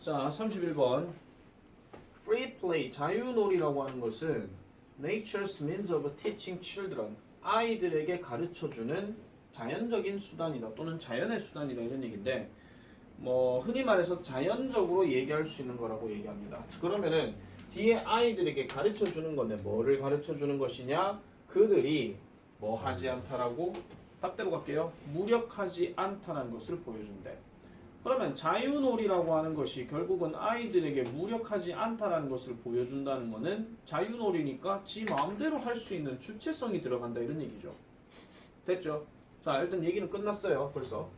자, 31번. Free play, 자유놀이라고 하는 것은 nature's means of teaching children, 아이들에게 가르쳐주는 자연적인 수단이다 또는 자연의 수단이다 이런 얘기인데 뭐 흔히 말해서 자연적으로 얘기할 수 있는 거라고 얘기합니다. 그러면은 뒤에 아이들에게 가르쳐주는 건데 뭐를 가르쳐주는 것이냐? 그들이 뭐 하지 않다라고 답대로 갈게요. 무력하지 않다는 것을 보여준대. 그러면 자유놀이라고 하는 것이 결국은 아이들에게 무력하지 않다라는 것을 보여준다는 것은 자유놀이니까 지 마음대로 할 수 있는 주체성이 들어간다 이런 얘기죠. 됐죠? 자, 일단 얘기는 끝났어요. 벌써.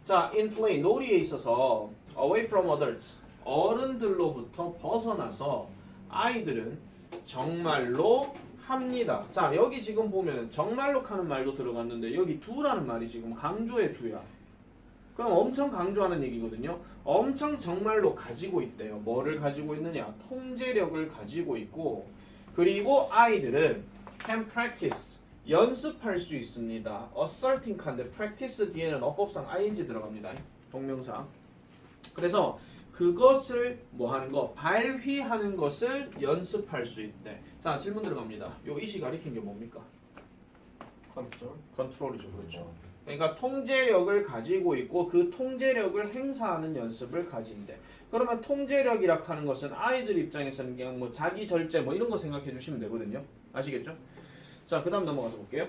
자, in play, 놀이에 있어서 away from others, 어른들로부터 벗어나서 아이들은 정말로 합니다. 자, 여기 지금 보면 정말로 하는 말도 들어갔는데 여기 두라는 말이 지금 강조의 두야. 그럼 엄청 강조하는 얘기거든요. 엄청 정말로 가지고 있대요. 뭐를 가지고 있느냐? 통제력을 가지고 있고 그리고 아이들은 can practice, 연습할 수 있습니다. asserting 칸데 practice 뒤에는 어법상 ing 들어갑니다. 동명사. 그래서 그것을 뭐 하는 거? 발휘하는 것을 연습할 수 있대. 자, 질문 들어갑니다. 요 이시 가리킨 게 뭡니까? 컨트롤? 컨트롤이죠. 그렇죠. 그러니까 통제력을 가지고 있고 그 통제력을 행사하는 연습을 가진대. 그러면 통제력이라 하는 것은 아이들 입장에서는 그냥 뭐 자기 절제 뭐 이런 거 생각해 주시면 되거든요. 아시겠죠? 자, 그 다음 넘어가서 볼게요.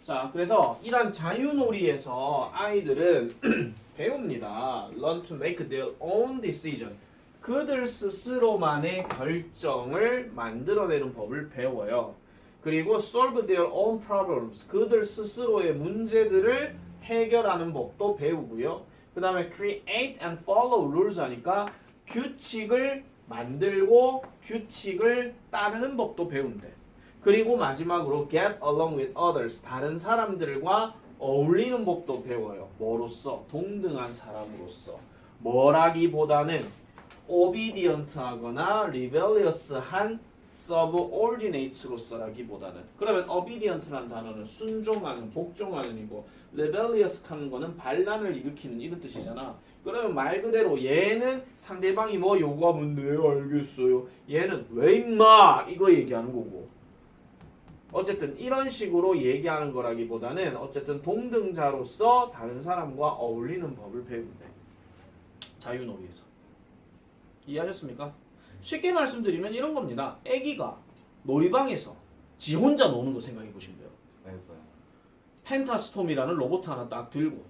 자, 그래서 이런 자유놀이에서 아이들은 배웁니다. Learn to make their own decision. 그들 스스로만의 결정을 만들어내는 법을 배워요. 그리고 solve their own problems. 그들 스스로의 문제들을 해결하는 법도 배우고요. 그 다음에 create and follow rules 하니까 규칙을 만들고 규칙을 따르는 법도 배운대. 그리고 마지막으로 get along with others. 다른 사람들과 어울리는 법도 배워요. 뭐로써? 동등한 사람으로서. 뭐라기보다는 obedient 하거나 rebellious한 subordinates로서라기보다는. 그러면 obedient라는 단어는 순종하는, 복종하는 이고 rebellious 하는 거는 반란을 일으키는 이런 뜻이잖아. 그러면 말 그대로 얘는 상대방이 뭐 요구하면 네 알겠어요. 얘는 왜 임마 이거 얘기하는 거고. 어쨌든 이런 식으로 얘기하는 거라기보다는 어쨌든 동등자로서 다른 사람과 어울리는 법을 배운대. 자유놀이에서. 이해하셨습니까? 쉽게 말씀드리면 이런 겁니다. 애기가 놀이방에서 지 혼자 노는 거 생각해 보시면 돼요. 펜타스톰이라는 로봇 하나 딱 들고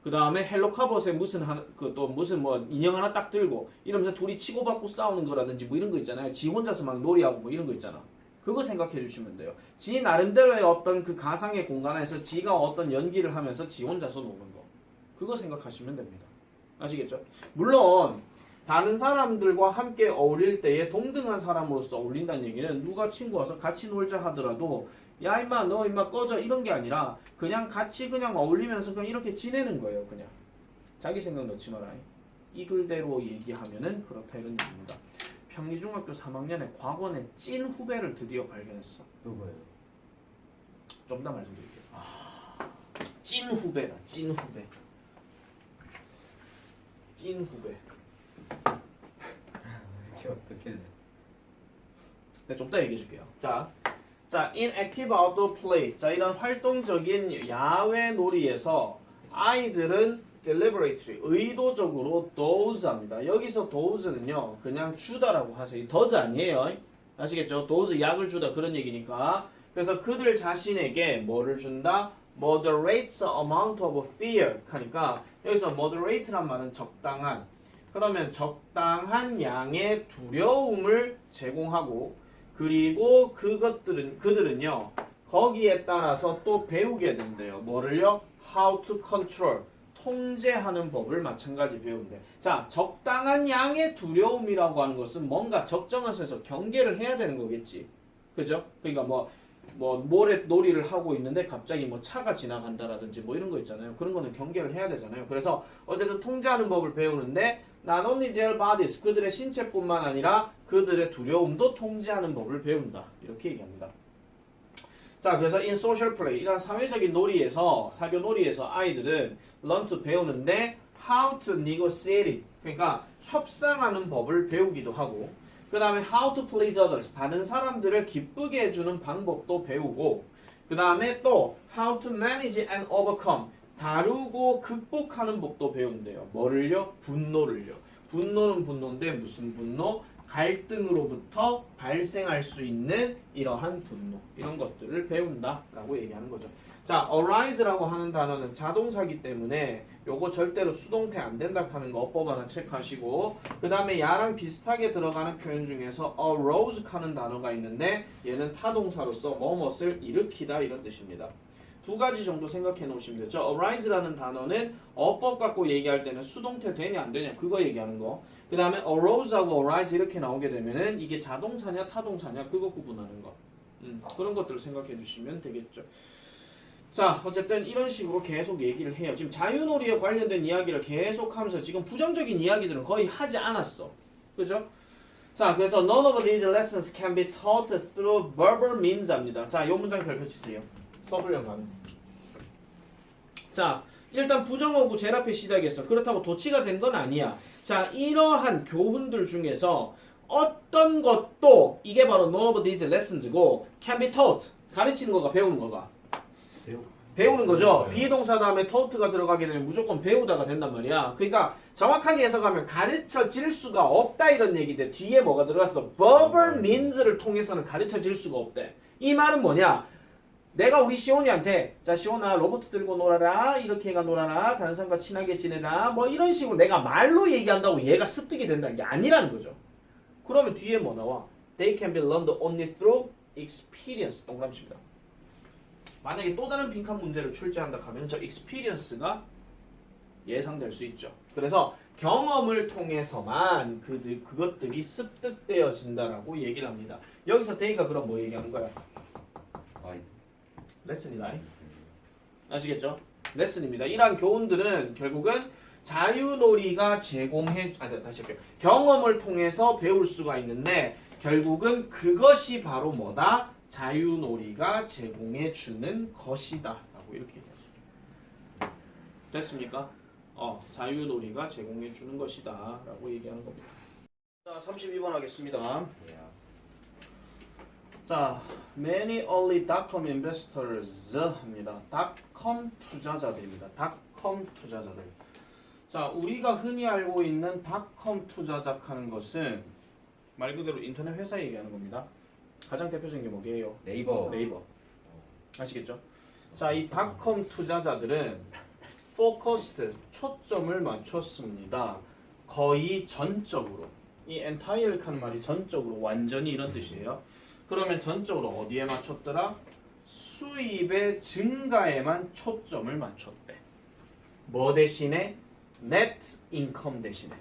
그 다음에 헬로카봇의 무슨 뭐 인형 하나 딱 들고 이러면서 둘이 치고받고 싸우는 거라든지 뭐 이런 거 있잖아요. 지 혼자서 막 놀이하고 뭐 이런 거 있잖아. 그거 생각해 주시면 돼요. 지 나름대로의 어떤 그 가상의 공간에서 지가 어떤 연기를 하면서 지 혼자서 노는 거. 그거 생각하시면 됩니다. 아시겠죠? 물론 다른 사람들과 함께 어울릴 때에 동등한 사람으로서 어울린다는 얘기는 누가 친구 와서 같이 놀자 하더라도 야 임마 너 임마 꺼져 이런 게 아니라 그냥 같이 그냥 어울리면서 그냥 이렇게 지내는 거예요. 그냥 자기 생각 넣지 마라. 이 글대로 얘기하면은 그렇다 이런 얘기입니다. 평리중학교 3학년에 과거의 찐 후배를 드디어 발견했어. 누구예요? 좀 더 말씀드릴게요. 찐 후배다. 찐 후배. 찐 후배. 어떻게? 네, 좀 더 얘기해 줄게요. 자, in active outdoor play. 자, 이런 활동적인 야외 놀이에서 아이들은 deliberately, 의도적으로 dose합니다. 여기서 dose는요, 그냥 주다라고 하세요. does 아니에요. 아시겠죠? dose 약을 주다 그런 얘기니까. 그래서 그들 자신에게 뭐를 준다? moderates amount of fear 하니까 여기서 moderate란 말은 적당한. 그러면 적당한 양의 두려움을 제공하고 그리고 그들은요 거기에 따라서 또 배우게 된대요. 뭐를요? How to control, 통제하는 법을 마찬가지 배운대. 자, 적당한 양의 두려움이라고 하는 것은 뭔가 적정한 선에서 경계를 해야 되는 거겠지. 그죠? 그러니까 뭐 모래 놀이를 하고 있는데 갑자기 뭐 차가 지나간다라든지 뭐 이런 거 있잖아요. 그런 거는 경계를 해야 되잖아요. 그래서 어쨌든 통제하는 법을 배우는데 not only their bodies, 그들의 신체뿐만 아니라 그들의 두려움도 통제하는 법을 배운다. 이렇게 얘기합니다. 자, 그래서 in social play, 이런 사회적인 놀이에서, 사교 놀이에서 아이들은 learn to 배우는데 how to negotiate it. 그러니까 협상하는 법을 배우기도 하고 그 다음에 how to please others. 다른 사람들을 기쁘게 해주는 방법도 배우고 그 다음에 또 how to manage and overcome. 다루고 극복하는 법도 배운대요. 뭐를요? 분노를요. 분노는 분노인데 무슨 분노? 갈등으로부터 발생할 수 있는 이러한 분노 이런 것들을 배운다라고 얘기하는 거죠. 자, arise라고 하는 단어는 자동사기 때문에 요거 절대로 수동태 안 된다 하는 거 어법 하나 체크하시고 그 다음에 야랑 비슷하게 들어가는 표현 중에서 arose 하는 단어가 있는데 얘는 타동사로서 뭐뭇을 일으키다 이런 뜻입니다. 두 가지 정도 생각해 놓으시면 되죠. arise라는 단어는 어법 갖고 얘기할 때는 수동태 되냐 안 되냐 그거 얘기하는 거. 그 다음에 arose하고 arise 이렇게 나오게 되면은 이게 자동사냐 타동사냐 그거 구분하는 거. 그런 것들을 생각해 주시면 되겠죠. 자, 어쨌든 이런 식으로 계속 얘기를 해요. 지금 자유놀이에 관련된 이야기를 계속 하면서 지금 부정적인 이야기들은 거의 하지 않았어. 그죠? 자, 그래서 none of these lessons can be taught through verbal means 합니다. 자, 이 문장 펼쳐주세요. 서술형 가능. 자, 일단 부정어구 제일 앞에 시작했어. 그렇다고 도치가 된 건 아니야. 자, 이러한 교훈들 중에서 어떤 것도 이게 바로 none of these lessons고 can be taught. 가르치는 거가 배우는 거가. 배우는 거죠. 비동사 다음에 taught가 들어가게 되면 무조건 배우다가 된단 말이야. 그러니까 정확하게 해석하면 가르쳐질 수가 없다 이런 얘기인데 뒤에 뭐가 들어갔어? verbal means를 통해서는 가르쳐질 수가 없대. 이 말은 뭐냐? 내가 우리 시온이한테 자 시온아 로봇 들고 놀아라 이렇게 해가 놀아라 다른 사람과 친하게 지내라 뭐 이런 식으로 내가 말로 얘기한다고 얘가 습득이 된다는 게 아니라는 거죠. 그러면 뒤에 뭐 나와? They can be learned only through experience. 동그라미입니다. 만약에 또 다른 빈칸 문제를 출제한다 하면 저 experience가 예상될 수 있죠. 그래서 경험을 통해서만 그것들이 습득되어진다라고 얘기를 합니다. 여기서 데이가 그럼 뭐 얘기하는 거야? 레슨이다. 아시겠죠? 레슨입니다. 이러한 교훈들은 결국은 자유놀이가 제공해 다시 할게요. 경험을 통해서 배울 수가 있는데 결국은 그것이 바로 뭐다? 자유놀이가 제공해 주는 것이다 라고 이렇게 얘기했습니다. 됐습니까? 자유놀이가 제공해 주는 것이다 라고 얘기하는 겁니다. 자, 32번 하겠습니다. 자, many early dot-com investors 합니다. dot-com 투자자들입니다. dot-com 투자자들. 자, 우리가 흔히 알고 있는 dot-com 투자자 하는 것은 말 그대로 인터넷 회사 얘기하는 겁니다. 가장 대표적인 게 뭐게요? 네이버. 아시겠죠? 자, 이 dot-com 투자자들은 focused, 초점을 맞췄습니다. 거의 전적으로. 이 entire 하는 말이 전적으로, 완전히 이런 뜻이에요. 그러면 전적으로 어디에 맞췄더라? 수입의 증가에만 초점을 맞췄대. 뭐 대신에? net income 대신에.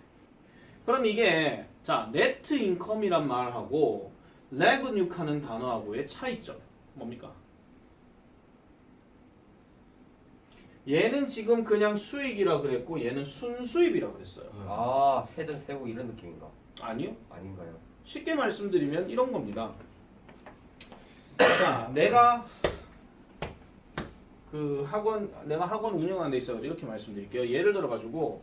그럼 이게 자, net income이란 말하고 revenue 하는 단어하고의 차이점 뭡니까? 얘는 지금 그냥 수익이라 그랬고 얘는 순수입이라 그랬어요. 아, 세전 세고 이런 느낌인가? 아니요. 아닌가요? 쉽게 말씀드리면 이런 겁니다. 자, 내가 학원 운영하는 데 있어서 이렇게 말씀드릴게요. 예를 들어 가지고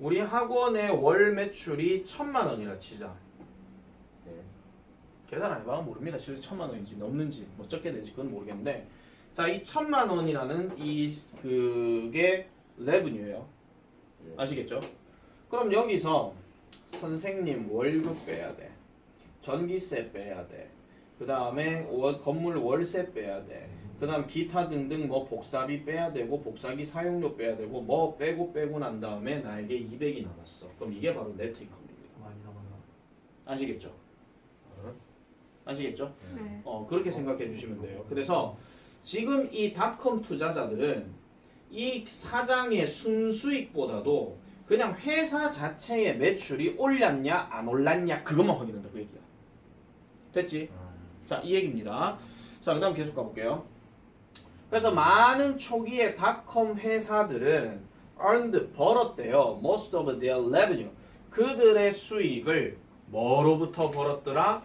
우리 학원의 월 매출이 1,000만 원이라 치자. 네. 계산 안 해봐도 모릅니다. 실제 1,000만 원인지 넘는지 뭐 적게 되지 그건 모르겠는데, 자, 이 1,000만 원이라는 그게 레브뉴예요. 아시겠죠? 그럼 여기서 선생님 월급 빼야 돼. 전기세 빼야 돼. 그 다음에 건물 월세 빼야 돼. 그 다음 기타 등등 뭐 복사비 빼야 되고 복사기 사용료 빼야 되고 뭐 빼고 난 다음에 나에게 200이 남았어. 그럼 이게 바로 네트 인컴입니다. 많이 남았나? 아시겠죠? 아시겠죠? 네. 그렇게 생각해 주시면 돼요. 그래서 지금 이 닷컴 투자자들은 이 사장의 순수익보다도 그냥 회사 자체의 매출이 올랐냐 안 올랐냐 그것만 확인한다 그 얘기야. 됐지? 자, 이 얘기입니다. 자, 그 다음 계속 가볼게요. 그래서 많은 초기의 닷컴 회사들은 earned, 벌었대요. most of their revenue. 그들의 수익을 뭐로부터 벌었더라?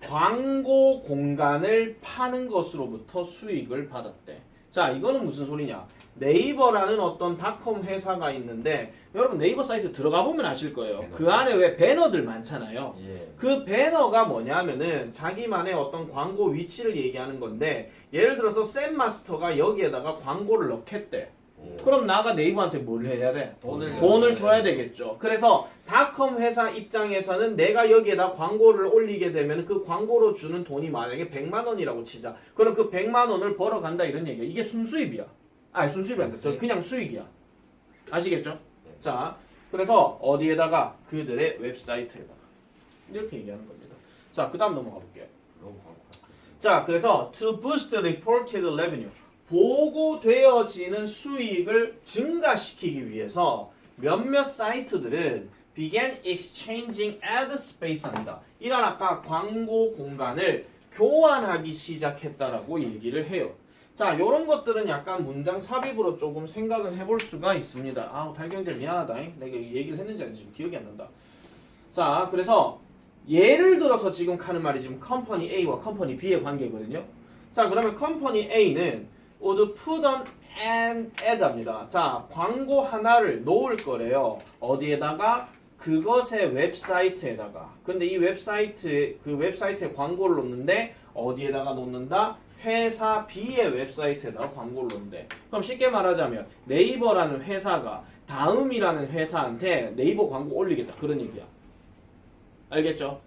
광고 공간을 파는 것으로부터 수익을 받았대. 자, 이거는 무슨 소리냐? 네이버라는 어떤 닷컴 회사가 있는데 여러분 네이버 사이트 들어가 보면 아실 거예요. 배너. 그 안에 왜 배너들 많잖아요. 예. 그 배너가 뭐냐면은 자기만의 어떤 광고 위치를 얘기하는 건데 예를 들어서 쌤마스터가 여기에다가 광고를 넣겠대. 예. 그럼 나가 네이버한테 뭘 해야 돼? 돈을 돈을 줘야 되겠죠. 그래서 닷컴 회사 입장에서는 내가 여기에다 광고를 올리게 되면 그 광고로 주는 돈이 만약에 100만 원이라고 치자. 그럼 그 100만 원을 벌어간다 이런 얘기야. 이게 순수입이야. 아니 순수입이 아니라 저 그냥 수익이야. 아시겠죠? 자, 그래서 어디에다가 그들의 웹사이트에다가 이렇게 얘기하는 겁니다. 자, 그 다음 넘어가 볼게요. 너무 광고. 자, 그래서 to boost reported revenue 보고되어지는 수익을 증가시키기 위해서 몇몇 사이트들은 began exchanging ad space 합니다. 이런 아까 광고 공간을 교환하기 시작했다라고 얘기를 해요. 자, 요런 것들은 약간 문장 삽입으로 조금 생각을 해볼 수가 있습니다. 아, 달경제 미안하다. 내가 얘기를 했는지 아닌지 지금 기억이 안 난다. 자, 그래서 예를 들어서 지금 하는 말이 지금 컴퍼니 A와 컴퍼니 B의 관계거든요. 자, 그러면 컴퍼니 A는 would put on an ad 합니다. 자, 광고 하나를 놓을 거래요. 어디에다가? 그것의 웹사이트에다가. 근데 이 웹사이트에 광고를 놓는데 어디에다가 놓는다? 회사 B의 웹사이트에다가 광고를 놓는데. 그럼 쉽게 말하자면 네이버라는 회사가 다음이라는 회사한테 네이버 광고 올리겠다. 그런 얘기야. 알겠죠?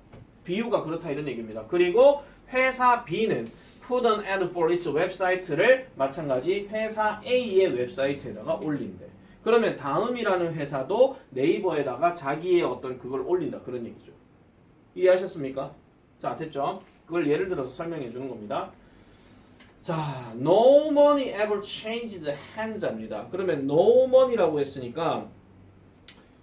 비유가 그렇다 이런 얘기입니다. 그리고 회사 B는 put an ad for its 웹사이트를 마찬가지 회사 A의 웹사이트에다가 올린대. 그러면 다음이라는 회사도 네이버에다가 자기의 어떤 그걸 올린다. 그런 얘기죠. 이해하셨습니까? 자, 됐죠? 그걸 예를 들어서 설명해 주는 겁니다. 자, no money ever changed hands 합니다. 그러면 no money라고 했으니까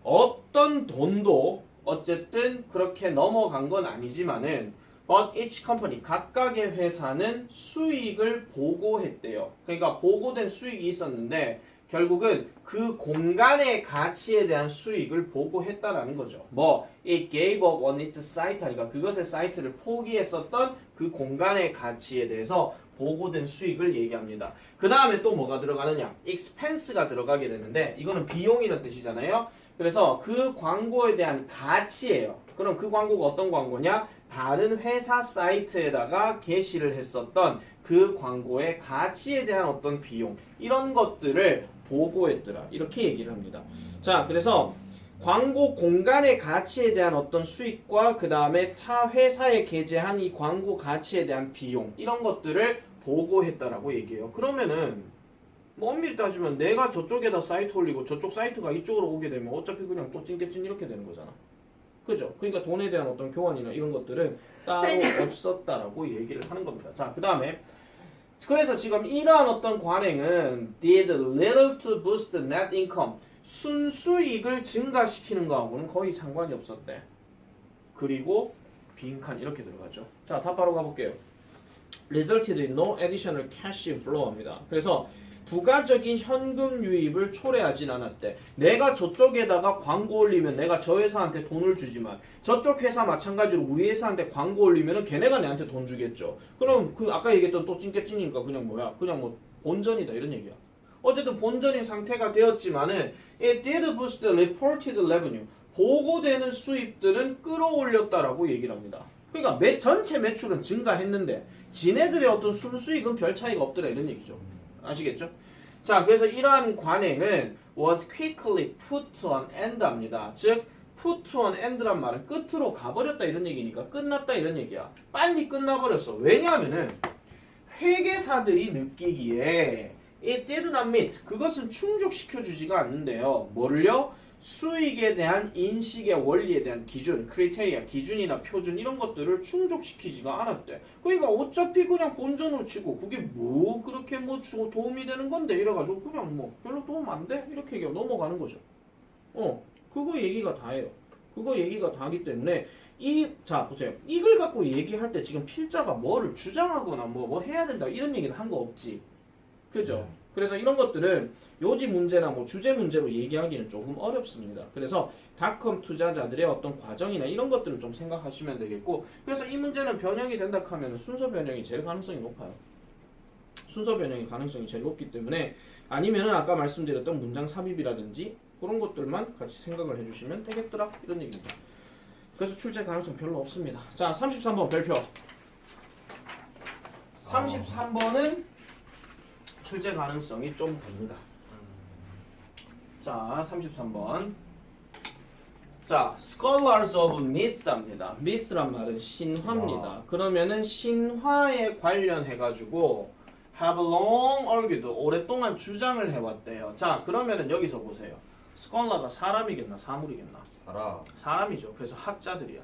어떤 돈도 어쨌든 그렇게 넘어간 건 아니지만은 but each company 각각의 회사는 수익을 보고했대요. 그러니까 보고된 수익이 있었는데 결국은 그 공간의 가치에 대한 수익을 보고했다라는 거죠. 뭐 it gave up on its site 하니까 그것의 사이트를 포기했었던 그 공간의 가치에 대해서 보고된 수익을 얘기합니다. 그 다음에 또 뭐가 들어가느냐? expense가 들어가게 되는데 이거는 비용이라는 뜻이잖아요. 그래서 그 광고에 대한 가치예요. 그럼 그 광고가 어떤 광고냐? 다른 회사 사이트에다가 게시를 했었던 그 광고의 가치에 대한 어떤 비용 이런 것들을 보고했더라. 이렇게 얘기를 합니다. 자, 그래서 광고 공간의 가치에 대한 어떤 수익과 그 다음에 타 회사에 게재한 이 광고 가치에 대한 비용 이런 것들을 보고했다라고 얘기해요. 그러면은 뭐 엄밀히 따지면 내가 저쪽에다 사이트 올리고 저쪽 사이트가 이쪽으로 오게 되면 어차피 그냥 또 찐개찐 이렇게 되는 거잖아. 그죠? 그러니까 돈에 대한 어떤 교환이나 이런 것들은 따로 없었다라고 얘기를 하는 겁니다. 자, 그 다음에 그래서 지금 이러한 어떤 관행은 did little to boost the net income 순수익을 증가시키는 거하고는 거의 상관이 없었대. 그리고 빈칸 이렇게 들어가죠. 자, 다 바로 가볼게요. resulted in no additional cash flow 합니다. 그래서 부가적인 현금 유입을 초래하진 않았대. 내가 저쪽에다가 광고 올리면 내가 저 회사한테 돈을 주지만 저쪽 회사 마찬가지로 우리 회사한테 광고 올리면은 걔네가 내한테 돈 주겠죠. 그럼 그 아까 얘기했던 또 찐깨찐이니까 그냥 뭐야? 그냥 뭐 본전이다 이런 얘기야. 어쨌든 본전인 상태가 되었지만은 it did boost the reported revenue. 보고되는 수입들은 끌어올렸다라고 얘기를 합니다. 그러니까 전체 매출은 증가했는데 지네들의 어떤 순수익은 별 차이가 없더라 이런 얘기죠. 아시겠죠? 자, 그래서 이러한 관행은 was quickly put on end 합니다. 즉, put on end란 말은 끝으로 가버렸다 이런 얘기니까 끝났다 이런 얘기야. 빨리 끝나버렸어. 왜냐하면은 회계사들이 느끼기에 it did not meet 그것은 충족시켜주지가 않는데요. 뭐를요? 수익에 대한 인식의 원리에 대한 기준, 크리테리아, 기준이나 표준 이런 것들을 충족시키지가 않았대. 그러니까 어차피 그냥 본전으로 치고 그게 뭐 그렇게 뭐 주고 도움이 되는 건데 이래가지고 그냥 뭐 별로 도움 안 돼? 이렇게 얘기하고 넘어가는 거죠. 그거 얘기가 다예요. 그거 얘기가 다기 때문에 자 보세요. 이걸 갖고 얘기할 때 지금 필자가 뭐를 주장하거나 뭐 해야 된다 이런 얘기는 한 거 없지. 그죠? 그래서 이런 것들은 요지 문제나 뭐 주제 문제로 얘기하기는 조금 어렵습니다. 그래서 닷컴 투자자들의 어떤 과정이나 이런 것들을 좀 생각하시면 되겠고 그래서 이 문제는 변형이 된다 하면 순서 변형이 제일 가능성이 높아요. 순서 변형의 가능성이 제일 높기 때문에 아니면은 아까 말씀드렸던 문장 삽입이라든지 그런 것들만 같이 생각을 해주시면 되겠더라 이런 얘기입니다. 그래서 출제 가능성 별로 없습니다. 자, 33번 별표. 33번은 출제 가능성이 좀 됩니다. 자, 33번. 자, scholars of myth입니다. myth란 말은 신화입니다. 그러면은 신화에 관련해 가지고 have long argued 오랫동안 주장을 해왔대요. 자, 그러면은 여기서 보세요. scholar가 사람이겠나 사물이겠나? 사람이죠. 그래서 학자들이야.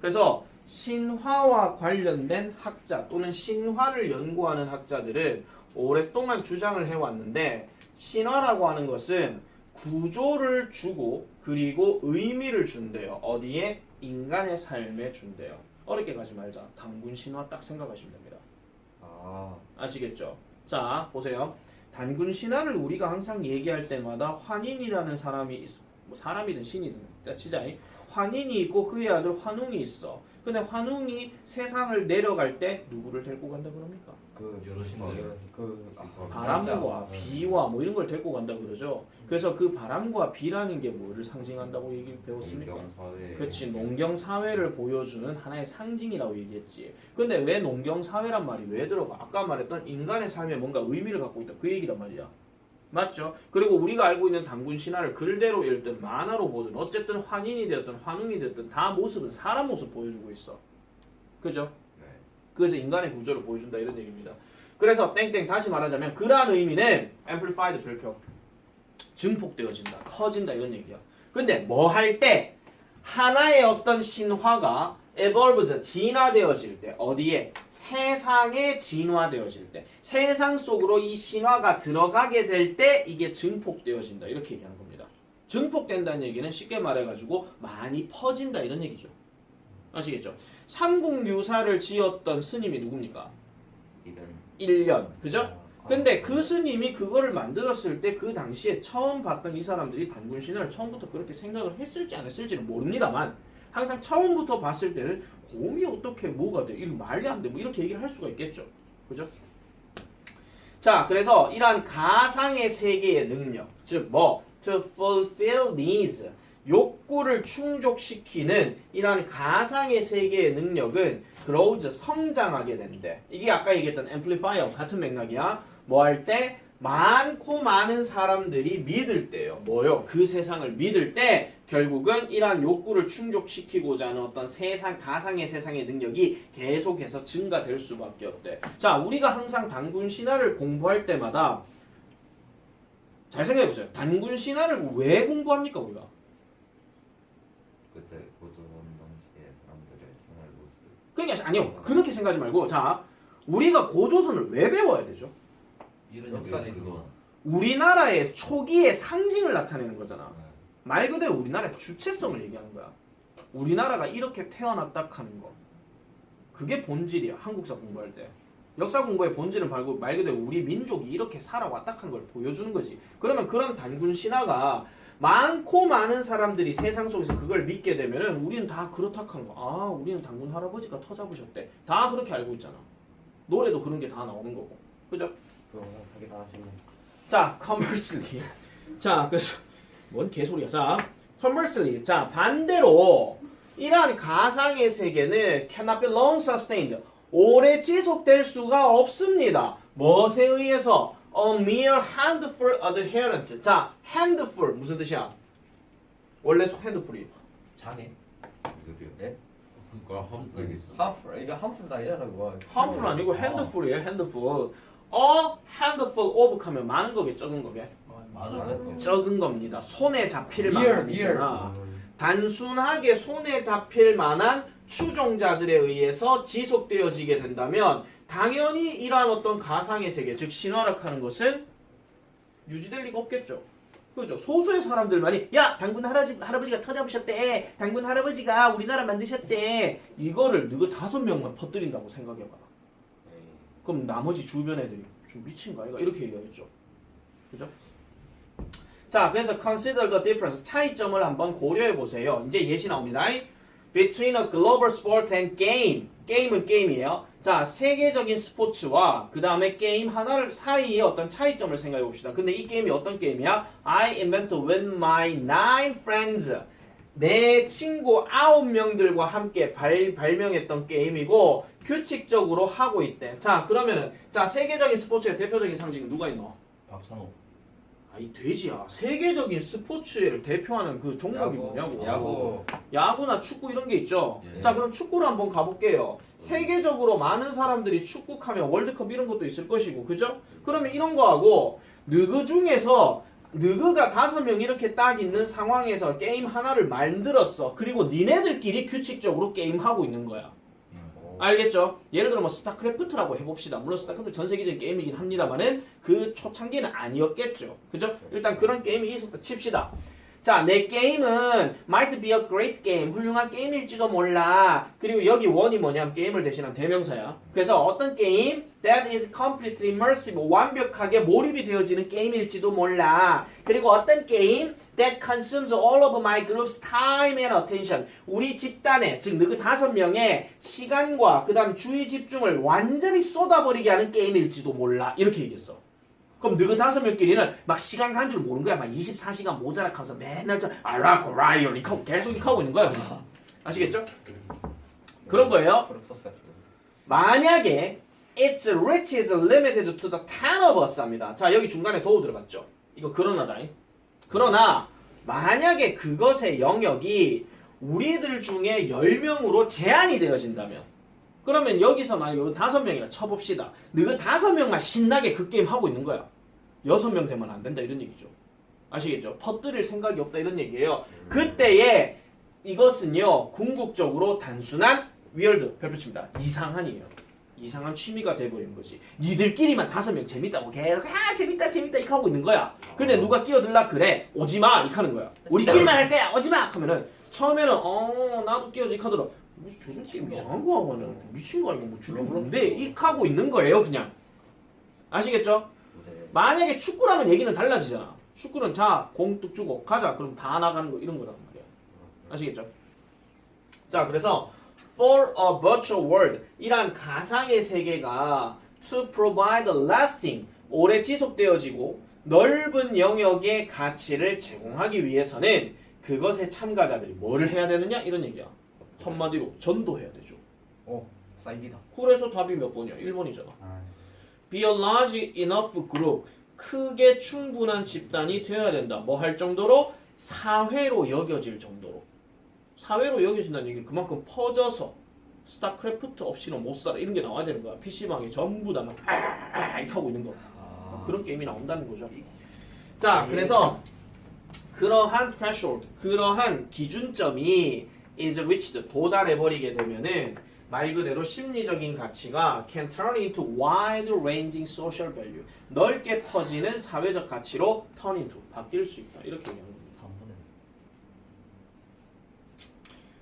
그래서 신화와 관련된 학자 또는 신화를 연구하는 학자들은 오랫동안 주장을 해왔는데 신화라고 하는 것은 구조를 주고 그리고 의미를 준대요. 어디에? 인간의 삶에 준대요. 어렵게 가지 말자. 단군 신화 딱 생각하시면 됩니다. 아시겠죠? 자, 보세요. 단군 신화를 우리가 항상 얘기할 때마다 환인이라는 사람이 있어. 뭐 사람이든 신이든 치자. 환인이 있고 그의 아들 환웅이 있어. 근데 환웅이 세상을 내려갈 때 누구를 데리고 간다 그럽니까? 바람과 비와 뭐 이런 걸 데리고 간다 그러죠. 그래서 그 바람과 비라는 게 뭐를 상징한다고 얘기 배웠습니까? 그렇지, 농경 사회를 보여주는 하나의 상징이라고 얘기했지. 근데 왜 농경 사회란 말이 왜 들어가? 아까 말했던 인간의 삶에 뭔가 의미를 갖고 있다 그 얘기란 말이야. 맞죠? 그리고 우리가 알고 있는 단군 신화를 글대로 읽든 만화로 보든 어쨌든 환인이 되었든 환웅이 되었든 다 모습은 사람 모습 보여주고 있어. 그죠? 그래서 인간의 구조를 보여준다 이런 얘기입니다. 그래서 땡땡 다시 말하자면 그러한 의미는 amplified 별표 증폭되어진다, 커진다 이런 얘기야. 근데 뭐 할 때 하나의 어떤 신화가 evolves 진화되어질 때 어디에? 세상에 진화되어질 때 세상 속으로 이 신화가 들어가게 될 때 이게 증폭되어진다 이렇게 얘기하는 겁니다. 증폭된다는 얘기는 쉽게 말해가지고 많이 퍼진다 이런 얘기죠. 아시겠죠? 삼국유사를 지었던 스님이 누굽니까? 1년. 그죠? 근데 그 스님이 그거를 만들었을 때 그 당시에 처음 봤던 이 사람들이 단군신화를 처음부터 그렇게 생각을 했을지 안 했을지는 모릅니다만 항상 처음부터 봤을 때는 곰이 어떻게 뭐가 돼? 이거 말이 안 돼. 뭐 이렇게 얘기를 할 수가 있겠죠. 그죠? 자, 그래서 이러한 가상의 세계의 능력, 즉 뭐 to fulfill needs, 욕구를 충족시키는 이러한 가상의 세계의 능력은 grows, 성장하게 된대. 이게 아까 얘기했던 amplifier 같은 맥락이야. 뭐 할 때? 많고 많은 사람들이 믿을 때요. 뭐요? 그 세상을 믿을 때 결국은 이러한 욕구를 충족시키고자 하는 어떤 세상, 가상의 세상의 능력이 계속해서 증가될 수밖에 없대. 자, 우리가 항상 단군 신화를 공부할 때마다 잘 생각해보세요. 단군 신화를 왜 공부합니까 우리가? 그때 고조선 당시의 사람들의 생활 모습. 그러니까 아니요. 그렇게 생각하지 말고 자, 우리가 고조선을 왜 배워야 되죠? 이런 역사니까. 우리나라의 초기의 상징을 나타내는 거잖아. 말 그대로 우리나라의 주체성을 얘기하는 거야. 우리나라가 이렇게 태어났다 하는 거. 그게 본질이야. 한국사 공부할 때. 역사 공부의 본질은 말 그대로 우리 민족이 이렇게 살아왔다 하는 걸 보여주는 거지. 그러면 그런 단군 신화가 많고 많은 사람들이 세상 속에서 그걸 믿게 되면은 우리는 다 그렇다 하는 거. 아, 우리는 단군 할아버지가 터 잡으셨대. 다 그렇게 알고 있잖아. 노래도 그런 게 다 나오는 거고. 그죠? 사기 다 하시네. 자, conversely. 자, 그래서 뭔 개소리야. 자, conversely. 자, 반대로 이러한 가상의 세계는 cannot be long sustained. 오래 지속될 수가 없습니다. 무엇에 의해서? A mere handful adherents. 자, handful 무슨 뜻이야? 원래 handful이 자네. 무슨 네? 그러니까 함프겠어. 함풀 이게 함풀 아니잖아 그거. harmful 아니고 handful이에요. handful. A handful of 하면 많은 거게 적은 거게? 많은 적은 겁니다. 손에 잡힐 Mere, 만큼이잖아. 단순하게 손에 잡힐 만한 추종자들에 의해서 지속되어지게 된다면 당연히 이러한 어떤 가상의 세계, 즉 신화락하는 것은 유지될 리가 없겠죠. 그죠? 소수의 사람들만이 야 단군 할아버지가 터 잡으셨대. 단군 할아버지가 우리나라 만드셨대. 이거를 너희 5명만 퍼뜨린다고 생각해봐라. 그럼 나머지 주변 애들이 좀 미친 거 아이가? 이렇게 얘기하겠죠. 그죠? 자, 그래서 consider the difference. 차이점을 한번 고려해 보세요. 이제 예시 나옵니다. between a global sport and game. 게임은 게임이에요. 자, 세계적인 스포츠와 그 다음에 게임 하나를 사이에 어떤 차이점을 생각해 봅시다. 근데 이 게임이 어떤 게임이야? I invented with my 9 friends. 내 친구 9명들과 함께 발명했던 게임이고 규칙적으로 하고 있대. 자, 그러면은 자, 세계적인 스포츠의 대표적인 상징 누가 있노? 박찬호. 아이 돼지야. 세계적인 스포츠를 대표하는 그 종목이 뭐냐고. 야구. 야구나 축구 이런 게 있죠. 예. 자, 그럼 축구를 한번 가볼게요. 세계적으로 많은 사람들이 축구하면 월드컵 이런 것도 있을 것이고, 그죠? 그러면 이런 거하고 너그 중에서 너그가 5명 이렇게 딱 있는 상황에서 게임 하나를 만들었어. 그리고 니네들끼리 규칙적으로 게임하고 있는 거야. 알겠죠? 예를 들어 뭐 스타크래프트라고 해봅시다. 물론 스타크래프트 전 세계적인 게임이긴 합니다만은 그 초창기는 아니었겠죠. 그죠? 일단 그런 게임이 있었다 칩시다. 자, 내 게임은 might be a great game. 훌륭한 게임일지도 몰라. 그리고 여기 원이 뭐냐면 게임을 대신한 대명사야. 그래서 어떤 게임 that is completely immersive. 완벽하게 몰입이 되어지는 게임일지도 몰라. 그리고 어떤 게임 that consumes all of my group's time and attention. 우리 집단의, 즉 너그 5명의 시간과 그 다음 주의 집중을 완전히 쏟아버리게 하는 게임일지도 몰라. 이렇게 얘기했어. 그럼 너그 5명끼리는 막 시간 간 줄 모르는 거야. 막 24시간 모자라하면서 맨날 알라코라이어 이렇게 하고 계속 이렇게 하고 있는 거야. 그냥. 아시겠죠? 그런 거예요. 만약에 its reach is limited to the 10 of us 합니다. 자, 여기 중간에 도우 들어갔죠. 이거 그러나다. 그러나 만약에 그것의 영역이 우리들 중에 10명으로 제한이 되어진다면, 그러면 여기서 만약에 5명이라 쳐봅시다. 너그 5명만 신나게 그 게임 하고 있는 거야. 6명 되면 안 된다 이런 얘기죠. 아시겠죠? 퍼뜨릴 생각이 없다 이런 얘기예요. 그때에 이것은요 궁극적으로 단순한 위얼드 별표칩니다. 이상한이에요. 이상한 취미가 돼버리는 거지. 니들끼리만 5명 재밌다고 계속 재밌다 이렇게 하고 있는 거야. 근데 누가 끼어들라 그래 오지마 이렇게 하는 거야. 우리끼리만 할 거야 오지마 하면은 처음에는 나도 끼어들 이렇게 하더라. 저런 게임 이상한 거 하고 하냐. 미친 거 아니고 뭐 줄넘는데 이렇게 하고 있는 거예요 그냥. 아시겠죠? 만약에 축구라면 얘기는 달라지잖아. 축구는 자 공 뚝 주고 가자 그럼 다 나가는 거 이런 거란 말이야. 아시겠죠? 자, 그래서 for a virtual world 이란 가상의 세계가 to provide lasting 오래 지속되어지고 넓은 영역의 가치를 제공하기 위해서는 그것의 참가자들이 뭐를 해야 되느냐 이런 얘기야. 한마디로 전도해야 되죠. 사이비다. 그래서 답이 몇 번이야? 1번이잖아. Be a large enough group. 크게 충분한 집단이 되어야 된다. 뭐 할 정도로? 사회로 여겨질 정도로. 사회로 여겨진다는 얘기는 그만큼 퍼져서 스타크래프트 없이는 못 살아. 이런 게 나와야 되는 거야. PC방에 전부 다 막 이렇게 하고 있는 거. 그런 게임이 나온다는 거죠. 자, 그래서 그러한 threshold, 그러한 기준점이 is reached, 도달해버리게 되면은 말 그대로 심리적인 가치가 can turn into wide-ranging social value, 넓게 퍼지는 사회적 가치로 turn into, 바뀔 수 있다. 이렇게 얘기합니다.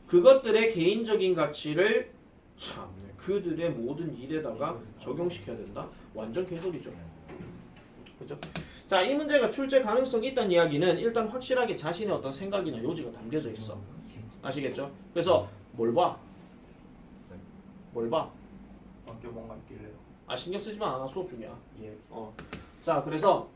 그것들의 개인적인 가치를 참 그들의 모든 일에다가 적용시켜야 된다. 완전 개소리죠. 그죠? 자, 이 문제가 출제 가능성이 있다는 이야기는 일단 확실하게 자신의 어떤 생각이나 요지가 담겨져 있어. 아시겠죠? 그래서 뭘 봐? 뭘 봐? 학교 뭔가 있길래요. 신경 쓰지 마. 나 수업 중이야. 예. 자, 그래서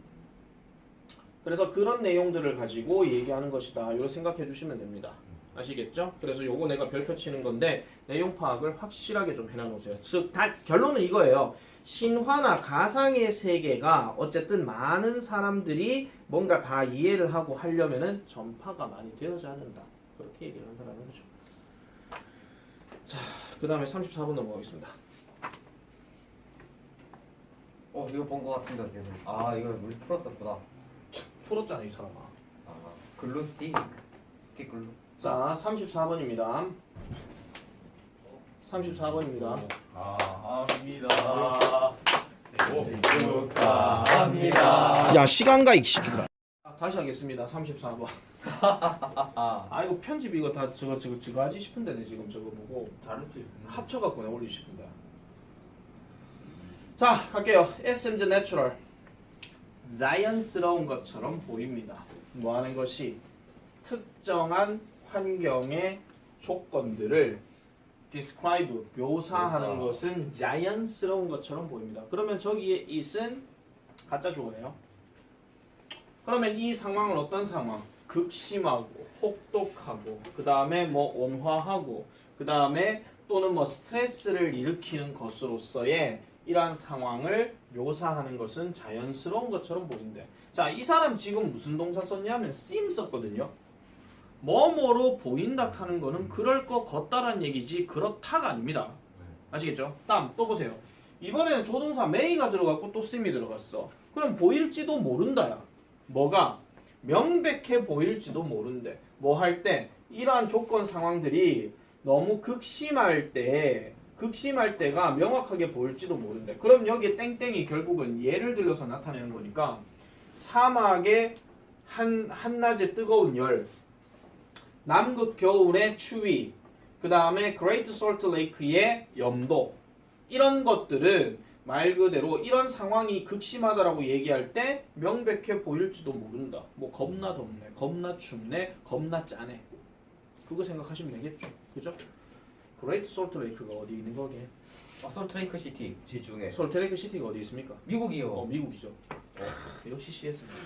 그런 내용들을 가지고 얘기하는 것이다. 이렇게 생각해 주시면 됩니다. 아시겠죠? 그래서 요거 내가 별표 치는 건데 내용 파악을 확실하게 좀 해놔놓으세요. 즉, 결론은 이거예요. 신화나 가상의 세계가 어쨌든 많은 사람들이 뭔가 다 이해를 하고 하려면은 전파가 많이 되어져야 된다. 그렇게 얘기를 한다는 거죠. 자, 그 다음에 34번 넘어가겠습니다. 이거 본 거 같은데 어디서? 이거 우리 풀었었구나. 풀었잖아 이 사람아. 글루 스틱 글루. 자, 34번입니다. 34번입니다. 축하합니다. 야, 시간가 이 시키더라. 다시 하겠습니다. 34번. 이거 편집 이거 다 저거 하지 싶은데 내 지금 저거 보고 합쳐갖고 내 올리고 싶은데. 자, 갈게요. Seems natural. 자연스러운 것처럼 보입니다. 뭐 하는 것이 특정한 환경에 조건들을 describe 묘사하는 묘사. 것은 자연스러운 것처럼 보입니다. 그러면 저기에 it은 가짜 주어예요. 그러면 이 상황은 어떤 상황? 극심하고 혹독하고 그 다음에 뭐 온화하고 그 다음에 또는 뭐 스트레스를 일으키는 것으로서의 이러한 상황을 묘사하는 것은 자연스러운 것처럼 보인대. 자, 이 사람 지금 무슨 동사 썼냐면 seem 썼거든요. 뭐뭐로 보인다 하는 거는 그럴 것 같다라는 얘기지 그렇다가 아닙니다. 아시겠죠? 다음 또 보세요. 이번에는 조동사 may가 들어갔고 또 seem이 들어갔어. 그럼 보일지도 모른다야. 뭐가? 명백해 보일지도 모른대. 뭐 할 때? 이러한 조건 상황들이 너무 극심할 때가 명확하게 보일지도 모른대. 그럼 여기 땡땡이 결국은 예를 들어서 나타내는 거니까 사막의 한낮의 뜨거운 열, 남극 겨울의 추위, 그 다음에 Great Salt Lake의 염도, 이런 것들은 말 그대로 이런 상황이 극심하다라고 얘기할 때 명백해 보일지도 모른다. 뭐 겁나 덥네, 겁나 춥네, 겁나 짜네. 그거 생각하시면 되겠죠. 그죠? Great Salt Lake가 어디 있는 거게? 솔트레이크 시티. 지중해. 솔트레이크 시티가 어디 있습니까? 미국이요. 미국이죠. 역시 CS입니다.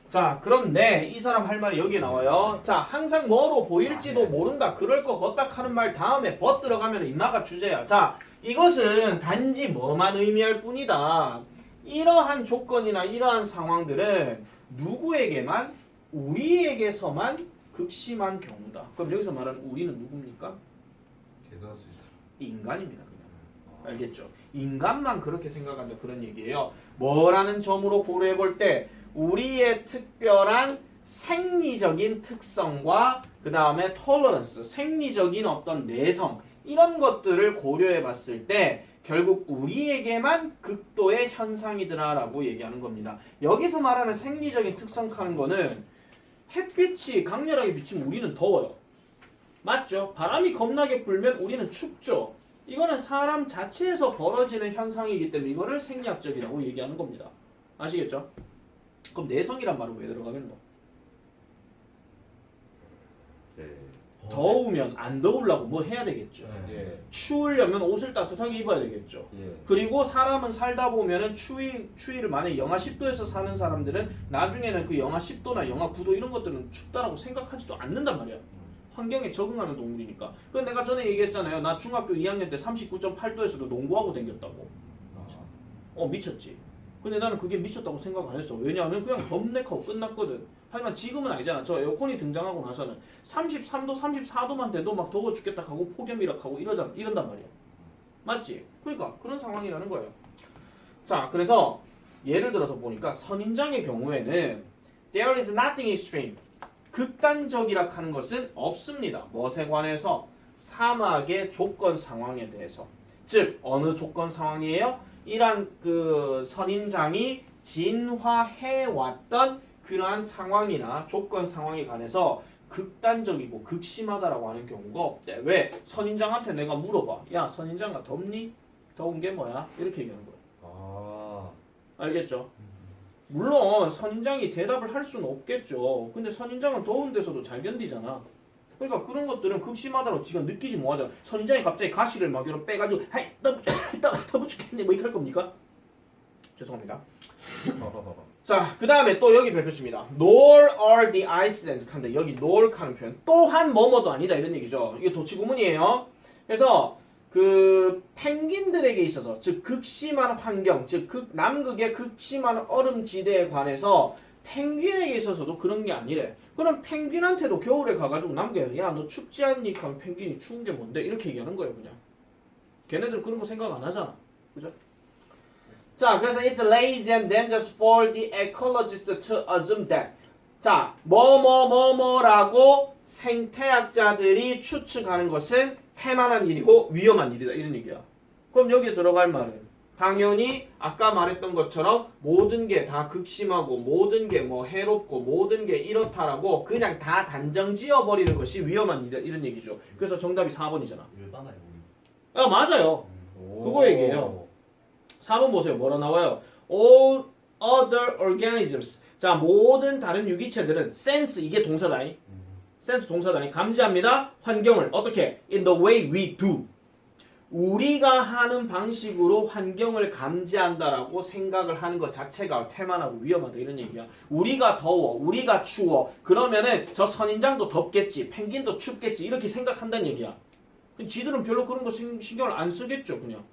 자, 그런데 이 사람 할 말이 여기에 나와요. 자, 항상 뭐로 보일지도 모른다. 그럴 것 같다 하는 말 다음에 벗 들어가면 인마가 주제야. 자, 이것은 단지 뭐만 의미할 뿐이다. 이러한 조건이나 이러한 상황들은 누구에게만? 우리에게서만 극심한 경우다. 그럼 여기서 말하는 우리는 누굽니까? 대다수의 사람. 인간입니다. 그냥. 알겠죠? 인간만 그렇게 생각한다. 그런 얘기예요. 뭐라는 점으로 고려해 볼 때 우리의 특별한 생리적인 특성과 그 다음에 tolerance, 생리적인 어떤 내성 이런 것들을 고려해 봤을 때 결국 우리에게만 극도의 현상이더라라고 얘기하는 겁니다. 여기서 말하는 생리적인 특성 하는 거는 햇빛이 강렬하게 비치면 우리는 더워요. 맞죠? 바람이 겁나게 불면 우리는 춥죠. 이거는 사람 자체에서 벌어지는 현상이기 때문에 이거를 생리학적이라고 얘기하는 겁니다. 아시겠죠? 그럼 내성이란 말은 왜 들어가겠노? 네. 더우면 안 더우려고 뭐 해야 되겠죠. 예. 추우려면 옷을 따뜻하게 입어야 되겠죠. 예. 그리고 사람은 살다 보면은 추위를 만약에 영하 10도에서 사는 사람들은 나중에는 그 영하 10도나 영하 9도 이런 것들은 춥다라고 생각하지도 않는단 말이야. 환경에 적응하는 동물이니까. 그 내가 전에 얘기했잖아요. 나 중학교 2학년 때 39.8도에서도 농구하고 다녔다고. 미쳤지. 근데 나는 그게 미쳤다고 생각 안 했어. 왜냐하면 그냥 범렉하고 끝났거든. 하지만 지금은 아니잖아. 저 에어컨이 등장하고 나서는 33도, 34도만 돼도 막 더워 죽겠다 하고 폭염이라 하고 이런단 말이야. 맞지? 그러니까 그런 상황이라는 거예요. 자, 그래서 예를 들어서 보니까 선인장의 경우에는 there is nothing extreme. 극단적이라 하는 것은 없습니다. 무엇에 관해서? 사막의 조건 상황에 대해서. 즉 어느 조건 상황이에요? 이러한 그 선인장이 진화해 왔던 그러한 상황이나 조건 상황에 관해서 극단적이고 극심하다라고 하는 경우가 없대. 왜? 선인장한테 내가 물어봐. 야, 선인장아 덥니? 더운 게 뭐야? 이렇게 얘기하는 거야. 아. 알겠죠? 물론 선인장이 대답을 할 수는 없겠죠. 근데 선인장은 더운 데서도 잘 견디잖아. 그러니까 그런 것들은 극심하다고 지가 느끼지 뭐하잖아. 선인장이 갑자기 가시를 막 이렇게 빼가지고 하이 더부 죽겠네 뭐 이렇게 할 겁니까? 죄송합니다. 자, 그 다음에 또 여기 별표입니다. Nor are the Icelands 한데 여기 nor 하는 표현 또한 뭐뭐도 아니다 이런 얘기죠. 이게 도치구문이에요. 그래서 그 펭귄들에게 있어서 즉 극심한 환경 즉 남극의 극심한 얼음지대에 관해서 펭귄에게 있어서도 그런 게 아니래. 그럼 펭귄한테도 겨울에 가가지고 남극에 야 너 춥지 않니? 하면 펭귄이 추운 게 뭔데? 이렇게 얘기하는 거예요 그냥. 걔네들 그런 거 생각 안 하잖아. 그죠? 자, 그래서 it's lazy and dangerous for the ecologist to assume that. 자, 뭐뭐뭐뭐라고 생태학자들이 추측하는 것은 태만한 일이고 위험한 일이다 이런 얘기야. 그럼 여기에 들어갈 말은 당연히 아까 말했던 것처럼 모든 게 다 극심하고 모든 게 뭐 해롭고 모든 게 이렇다라고 그냥 다 단정 지어버리는 것이 위험한 일이다 이런 얘기죠. 그래서 정답이 4번이잖아. 일반화요. 맞아요. 그거 얘기예요. 4번 보세요. 뭐라 나와요? All other organisms. 자, 모든 다른 유기체들은 sense 이게 동사다. sense 동사다니 감지합니다. 환경을 어떻게? In the way we do. 우리가 하는 방식으로 환경을 감지한다라고 생각을 하는 것 자체가 태만하고 위험하다 이런 얘기야. 우리가 더워, 우리가 추워. 그러면은 저 선인장도 덥겠지, 펭귄도 춥겠지 이렇게 생각한다는 얘기야. 지들은 별로 그런 거 신경을 안 쓰겠죠, 그냥.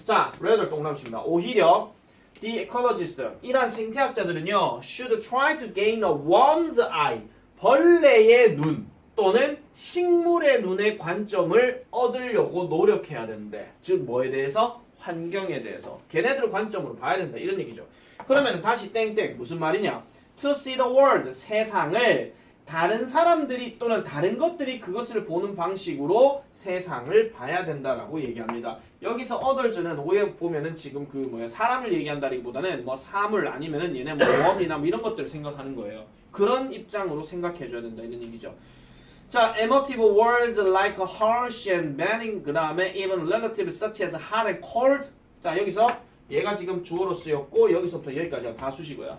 자, rather 동남식입니다. 오히려 the ecologist 이란 생태학자들은요, should try to gain a worm's eye 벌레의 눈. 또는 식물의 눈의 관점을 얻으려고 노력해야 되는데 즉 뭐에 대해서? 환경에 대해서 걔네들 관점으로 봐야 된다 이런 얘기죠. 그러면 다시 땡땡 무슨 말이냐? To see the world 세상을 다른 사람들이 또는 다른 것들이 그것을 보는 방식으로 세상을 봐야 된다라고 얘기합니다. 여기서 others는 오해 보면은 지금 그 뭐야 사람을 얘기한다기보다는 뭐 사물 아니면은 얘네 뭐 웜이나 뭐 이런 것들을 생각하는 거예요. 그런 입장으로 생각해줘야 된다 이런 얘기죠. 자, emotive words like harsh and banning 그 다음에 even relative such as hot and cold. 자, 여기서 얘가 지금 주어로 쓰였고 여기서부터 여기까지가 다 수식어야.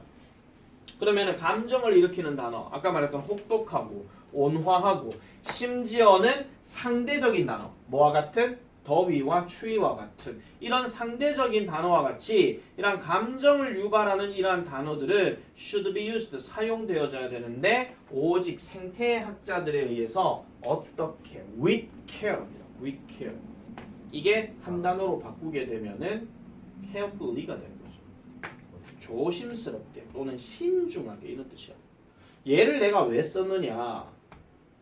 그러면은 감정을 일으키는 단어 아까 말했던 혹독하고 온화하고 심지어는 상대적인 단어 뭐와 같은? 더위와 추위와 같은 이런 상대적인 단어와 같이 이런 감정을 유발하는 이러한 단어들은 should be used 사용되어져야 되는데 오직 생태학자들에 의해서 어떻게 with care입니다. with care 이게 한 단어로 바꾸게 되면은 carefully가 되는 거죠. 조심스럽게 또는 신중하게 이런 뜻이야. 얘를 내가 왜 썼느냐?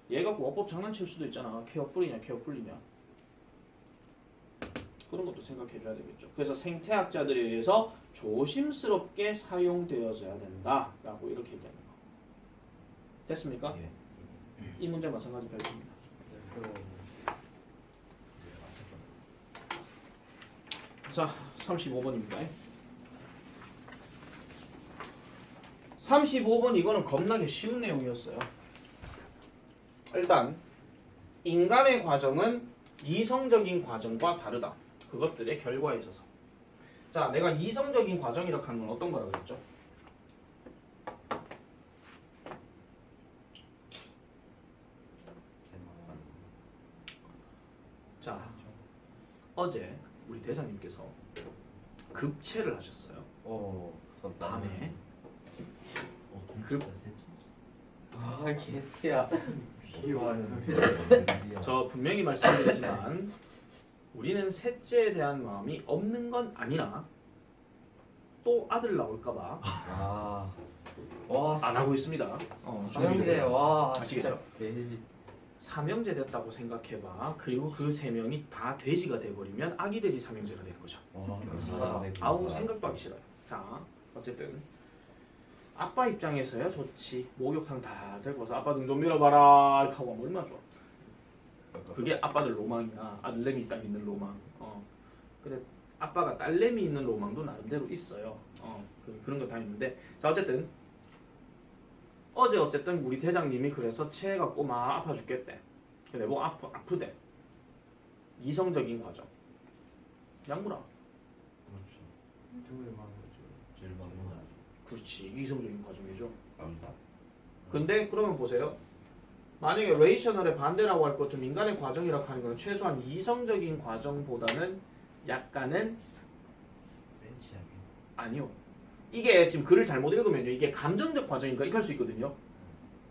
얘가 어법 장난칠 수도 있잖아. carefully냐 carefully냐. 그런 것도 생각해줘야 되겠죠. 그래서 생태학자들에 의해서 조심스럽게 사용되어져야 된다라고 이렇게 얘기하는 거. 됐습니까? 예. 이 문제 마찬가지 발표입니다. 자, 35번입니다. 35번 이거는 겁나게 쉬운 내용이었어요. 일단 인간의 과정은 이성적인 과정과 다르다. 그것들의 결과에 있어서. 자, 내가 이성적인 과정이라고 하는 건 어떤 거라고 했죠? 자, 어제 우리 대장님께서 급체를 하셨어요. 밤에. 급 아 개띠야. 비유하는 저 분명히 말씀드리지만 우리는 셋째에 대한 마음이 없는 건 아니나 또 아들 나올까봐 와. 안 하고 있습니다. 삼형제 와. 아시겠죠? 진짜 삼형제 됐다고 생각해봐. 그리고 그 세 명이 다 돼지가 돼버리면 아기 돼지 삼형제가 되는 거죠. 아우 생각도 하기 싫어요. 자, 어쨌든 아빠 입장에서야 좋지. 목욕탕 다 데리고 와서 아빠 등 좀 밀어봐라 하고 하면 얼마나 좋아. 그게 아빠들 로망이야. 아들내미 딱 있는 로망. 근데 아빠가 딸내미 있는 로망도 나름대로 있어요. 그런 거 다 있는데 자 어쨌든 어제 어쨌든 우리 대장님이 그래서 체해갖고 막 아파 죽겠대. 근데 뭐 아프대. 이성적인 과정. 약물아. 제일 많구나. 그렇지. 이성적인 과정이죠. 감사. 근데 그러면 보세요. 만약에 레이셔널의 반대라고 할 것 같으면 인간의 과정이라고 하는 건 최소한 이성적인 과정보다는 약간은 센치하게. 아니요. 이게 지금 글을 잘못 읽으면요. 이게 감정적 과정이니까 이렇게 할 수 있거든요.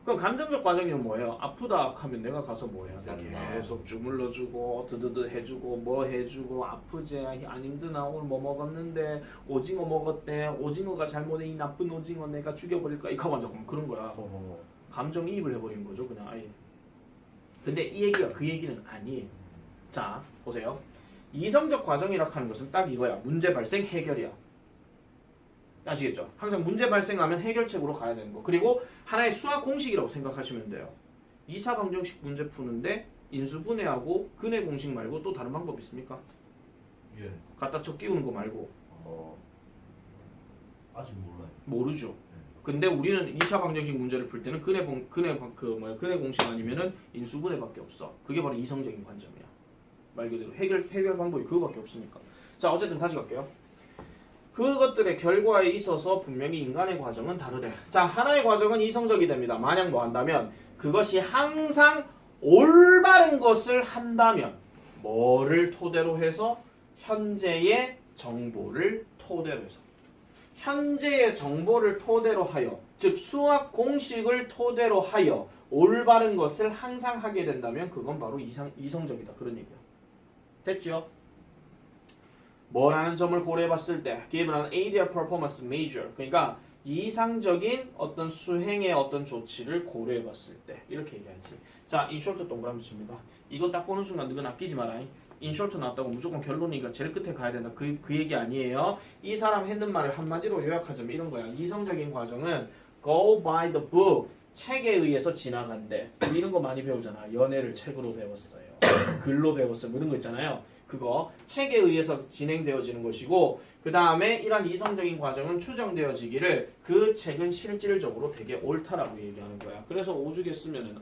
그럼 감정적 과정이면 뭐예요? 아프다 하면 내가 가서 뭐 해야 돼? 계속 주물러주고 드드드 해주고 뭐 해주고 아프지? 안 힘드나? 오늘 뭐 먹었는데 오징어 먹었대. 오징어가 잘못해. 이 나쁜 오징어 내가 죽여버릴까? 이거 완전 그런 거야. 감정이입을 해버리는 거죠. 그냥 아예. 근데 이 얘기가 그 얘기는 아니에요. 자 보세요. 이성적 과정이라고 하는 것은 딱 이거야. 문제 발생 해결이야. 아시겠죠? 항상 문제 발생하면 해결책으로 가야 되는 거. 그리고 하나의 수학 공식이라고 생각하시면 돼요. 이사방정식 문제 푸는데 인수분해하고 근해 공식 말고 또 다른 방법 있습니까? 예. 갖다 쳐 끼우는 거 말고. 아직 몰라요. 모르죠. 근데 우리는 이사방정식 문제를 풀 때는 근해 공식 아니면은 인수분해밖에 없어. 그게 바로 이성적인 관점이야. 말 그대로 해결 방법이 그거밖에 없으니까. 자 어쨌든 다시 갈게요. 그것들의 결과에 있어서 분명히 인간의 과정은 다르대. 자, 하나의 과정은 이성적이 됩니다. 만약 뭐 한다면 그것이 항상 올바른 것을 한다면 뭐를 토대로 해서 현재의 정보를 토대로 해서 현재의 정보를 토대로 하여 즉 수학 공식을 토대로 하여 올바른 것을 항상 하게 된다면 그건 바로 이성적이다. 그런 얘기야. 됐죠? 뭐라는 점을 고려해봤을 때 given an ideal performance measure 그러니까 이상적인 어떤 수행의 어떤 조치를 고려해봤을 때 이렇게 얘기하지. 자, 인쇼트 동그라미 칩니다. 이거 딱 보는 순간 너는 아끼지 마라. 인쇼트 나왔다고 무조건 결론이니까 제일 끝에 가야 된다. 그 얘기 아니에요. 이 사람 했는 말을 한마디로 요약하자면 이런 거야. 이성적인 과정은 go by the book 책에 의해서 지나간대. 이런 거 많이 배우잖아. 연애를 책으로 배웠어요. 글로 배웠어요. 뭐 이런 거 있잖아요. 그거 책에 의해서 진행되어지는 것이고 그 다음에 이러한 이성적인 과정은 추정되어지기를 그 책은 실질적으로 되게 옳다라고 얘기하는 거야. 그래서 오죽에 쓰면은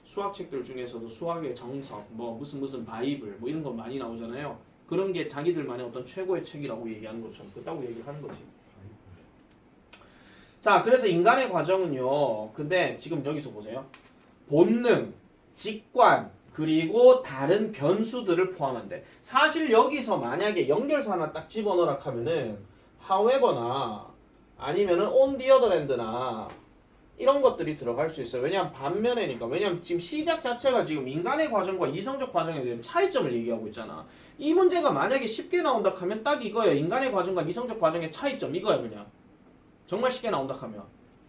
수학책들 중에서도 수학의 정석 뭐 무슨 바이블 뭐 이런 거 많이 나오잖아요. 그런 게 자기들만의 어떤 최고의 책이라고 얘기하는 것처럼 그렇다고 얘기를 하는 거지. 자, 그래서 인간의 과정은요. 근데 지금 여기서 보세요. 본능, 직관 그리고 다른 변수들을 포함한대. 사실 여기서 만약에 연결사 하나 딱 집어넣으라 하면은 however나 아니면은 on the other hand나 이런 것들이 들어갈 수 있어요. 왜냐하면 반면에니까. 왜냐하면 지금 시작 자체가 지금 인간의 과정과 이성적 과정에 대한 차이점을 얘기하고 있잖아. 이 문제가 만약에 쉽게 나온다 하면 딱 이거예요. 인간의 과정과 이성적 과정의 차이점 이거야 그냥. 정말 쉽게 나온다 하면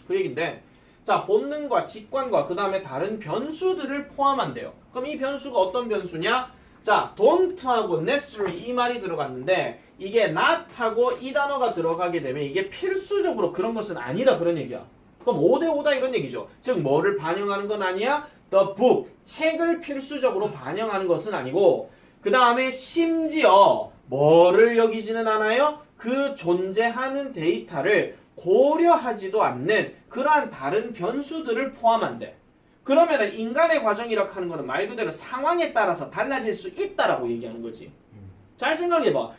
그 얘긴데 자, 본능과 직관과 그 다음에 다른 변수들을 포함한대요. 그럼 이 변수가 어떤 변수냐? 자, don't하고 necessary 이 말이 들어갔는데 이게 not하고 이 단어가 들어가게 되면 이게 필수적으로 그런 것은 아니다 그런 얘기야. 그럼 5대5다 이런 얘기죠. 즉 뭐를 반영하는 건 아니야? The book, 책을 필수적으로 반영하는 것은 아니고 그 다음에 심지어 뭐를 여기지는 않아요? 그 존재하는 데이터를 고려하지도 않는 그러한 다른 변수들을 포함한대. 그러면은 인간의 과정이라고 하는 거는 말 그대로 상황에 따라서 달라질 수 있다라고 얘기하는 거지. 잘 생각해봐.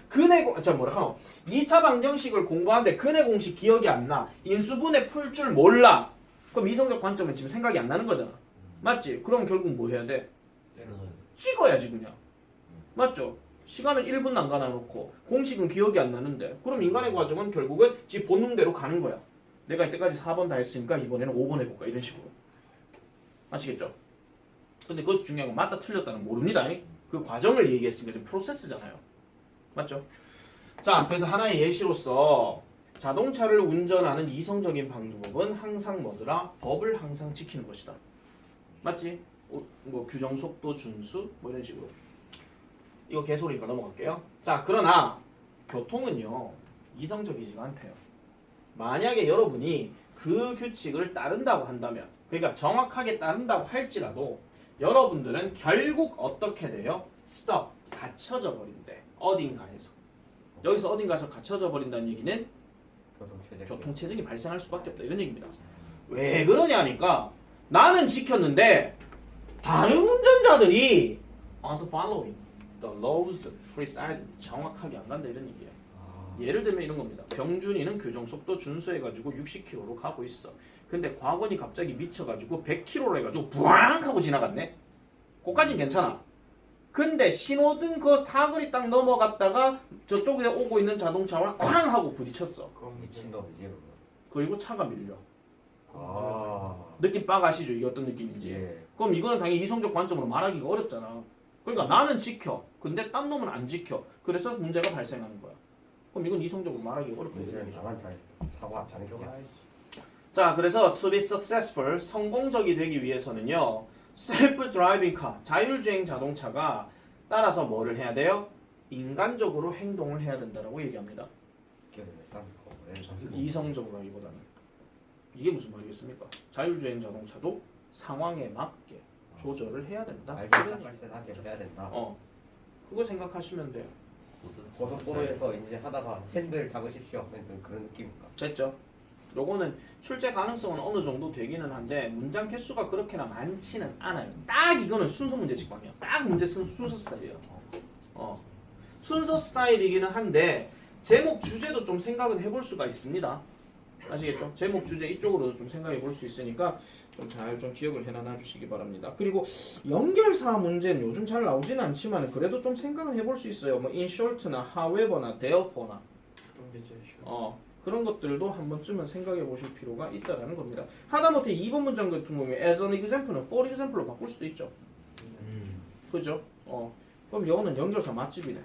저 뭐라 하노? 2차 방정식을 공부하는데 근의 공식 기억이 안 나. 인수분해 풀 줄 몰라. 그럼 이성적 관점은 지금 생각이 안 나는 거잖아. 맞지? 그럼 결국 뭐 해야 돼? 때려넣어야 돼. 찍어야지 그냥. 맞죠? 시간은 1분 남겨놔 놓고 공식은 기억이 안 나는데 그럼 인간의 과정은 결국은 지 본능대로 가는 거야. 내가 이때까지 4번 다 했으니까 이번에는 5번 해볼까 이런 식으로. 아시겠죠? 근데 그것이 중요한 건 맞다 틀렸다는 모릅니다. 그 과정을 얘기했으니까 지금 프로세스잖아요. 맞죠? 자, 그래서 하나의 예시로서 자동차를 운전하는 이성적인 방법은 항상 뭐더라? 법을 항상 지키는 것이다. 맞지? 뭐 규정 속도 준수 뭐 이런 식으로. 이거 개소리니까 넘어갈게요. 자, 그러나 교통은요 이성적이지가 않대요. 만약에 여러분이 그 규칙을 따른다고 한다면 그러니까 정확하게 따른다고 할지라도 여러분들은 결국 어떻게 돼요? stop, 갇혀져 버린대. 어딘가에서. 여기서 어딘가에서 갇혀져 버린다는 얘기는 교통체증이 발생할 수밖에 없다 이런 얘기입니다. 왜 그러냐니까 나는 지켰는데 다른 운전자들이 aren't following the laws precisely 정확하게 안 간다 이런 얘기예요. 예를 들면 이런 겁니다. 병준이는 규정 속도 준수해가지고 60km로 가고 있어. 근데 과건이 갑자기 미쳐가지고 100km로 해가지고 부앙 하고 지나갔네. 그까진 괜찮아. 근데 신호등 그 사거리 딱 넘어갔다가 저쪽에 오고 있는 자동차와 쾅 하고 부딪혔어. 그럼 미친놈이지. 그리고 차가 밀려. 아. 느낌 빡 아시죠? 이게 어떤 느낌인지. 예. 그럼 이거는 당연히 이성적 관점으로 말하기가 어렵잖아. 그러니까 나는 지켜. 근데 딴 놈은 안 지켜. 그래서 문제가 발생하는 거야. 그럼 이건 이성적으로 말하기가 어렵거든요. 문제는 나만 잘 사고 안 차는 경우가 자, 그래서 to be successful, 성공적이 되기 위해서는요. self-driving car, 자율주행 자동차가 따라서 뭐를 해야 돼요? 인간적으로 행동을 해야 된다라고 얘기합니다. 이성적으로 하기보다는. 이게 무슨 말이겠습니까? 자율주행 자동차도 상황에 맞게 조절을 해야 된다. 발생하게 해야 된다. 그거 생각하시면 돼요. 고속도로에서 이제 하다가 핸들 잡으십시오. 그런 느낌인가? 됐죠? 요거는 출제 가능성은 어느 정도 되기는 한데 문장 개수가 그렇게나 많지는 않아요. 딱 이거는 순서 문제 직방이야. 딱 문제 쓴 순서 스타일이에요. 순서 스타일이기는 한데 제목 주제도 좀 생각은 해볼 수가 있습니다. 아시겠죠? 제목 주제 이쪽으로도 좀 생각해 볼 수 있으니까 좀 잘 좀 기억을 해놔 주시기 바랍니다. 그리고 연결사 문제는 요즘 잘 나오지는 않지만 그래도 좀 생각을 해볼 수 있어요. 뭐 in short나 however나 therefore나 그런 게 제일 쉬워. 그런 것들도 한 번쯤은 생각해 보실 필요가 있다라는 겁니다. 하다못해 2번 문장 같은 경우에 as an example는 for example로 바꿀 수도 있죠. 그죠? 그럼 영어는 연결사 맛집이네.